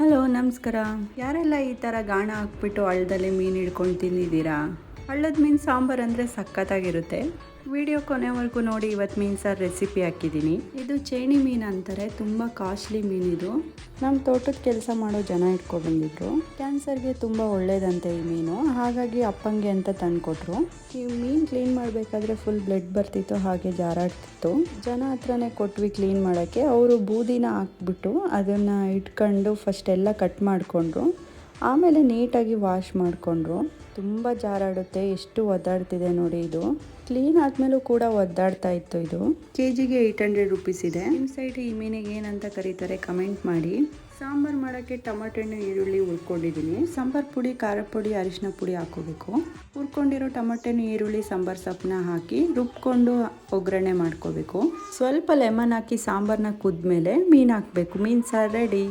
Hello ನಮಸ್ಕಾರ. ಯಾರೆಲ್ಲ ಈ ಥರ ಗಾಣ ಹಾಕ್ಬಿಟ್ಟು ಹಳ್ಳದಲ್ಲಿ ಮೀನು ಹಿಡ್ಕೊಂಡು ತಿಂದಿದ್ದೀರಾ? ಹಳ್ಳದ ಮೀನು ಸಾಂಬಾರು ಅಂದರೆ ಸಖತ್ತಾಗಿರುತ್ತೆ. ವಿಡಿಯೋ ಕೊನೆವರೆಗೂ ನೋಡಿ. ಇವತ್ತು ಮೀನು ಸಾರು ರೆಸಿಪಿ ಹಾಕಿದ್ದೀನಿ. ಇದು ಚೇಣಿ ಮೀನು ಅಂತಾರೆ, ತುಂಬ ಕಾಸ್ಟ್ಲಿ ಮೀನಿದು. ನಮ್ಮ ತೋಟದ ಕೆಲಸ ಮಾಡೋ ಜನ ಇಟ್ಕೊಬಂದಿದ್ರು. ಕ್ಯಾನ್ಸರ್ಗೆ ತುಂಬ ಒಳ್ಳೇದಂತೆ ಈ ಮೀನು, ಹಾಗಾಗಿ ಅಪ್ಪಂಗೆ ಅಂತ ತಂದುಕೊಟ್ರು. ಈ ಮೀನು ಕ್ಲೀನ್ ಮಾಡಬೇಕಾದ್ರೆ ಫುಲ್ ಬ್ಲಡ್ ಬರ್ತಿತ್ತು, ಹಾಗೆ ಜಾರಾಡ್ತಿತ್ತು. ಜನ ಹತ್ರನೇ ಕೊಟ್ವಿ ಕ್ಲೀನ್ ಮಾಡೋಕ್ಕೆ. ಅವರು ಬೂದಿನ ಹಾಕ್ಬಿಟ್ಟು ಅದನ್ನು ಇಟ್ಕೊಂಡು ಫಸ್ಟ್ ಎಲ್ಲ ಕಟ್ ಮಾಡಿಕೊಂಡ್ರು. ಆಮೇಲೆ ನೀಟಾಗಿ ವಾಶ್ ಮಾಡಿಕೊಂಡ್ರು. ತುಂಬ ಜಾರಾಡುತ್ತೆ, ಎಷ್ಟು ಒದ್ದಾಡ್ತಿದೆ ನೋಡಿ. ಇದು ಕ್ಲೀನ್ ಆದಮೇಲೂ ಕೂಡ ಒದ್ದಾಡ್ತಾ ಇತ್ತು. ಇದು ಕೆಜಿಗೆ 800 ರುಪೀಸ್ ಇದೆ. ನಿಮ್ಮ ಸೈಡ್ ಈ ಮೀನಿಗೆ ಏನಂತ ಕರೀತಾರೆ ಕಮೆಂಟ್ ಮಾಡಿ. ಸಾಂಬಾರು ಮಾಡೋಕ್ಕೆ ಟೊಮೆಟೊ ಹಣ್ಣು ಈರುಳ್ಳಿ ಹುರ್ಕೊಂಡಿದ್ದೀನಿ. ಸಾಂಬಾರು ಪುಡಿ, ಖಾರ ಪುಡಿ, ಅರಿಶಿನ ಪುಡಿ ಹಾಕೋಬೇಕು. ಹುರ್ಕೊಂಡಿರೋ ಟೊಮೆಟೊ ಹಣ್ಣು, ಈರುಳ್ಳಿ, ಸಾಂಬಾರು ಸೊಪ್ಪನ್ನ ಹಾಕಿ ರುಬ್ಕೊಂಡು ಒಗ್ಗರಣೆ ಮಾಡ್ಕೋಬೇಕು. ಸ್ವಲ್ಪ ಲೆಮನ್ ಹಾಕಿ ಸಾಂಬಾರನ್ನ ಕುದ್ಮೇಲೆ ಮೀನು ಹಾಕಬೇಕು. ಮೀನು ಸಾರು ರೆಡಿ.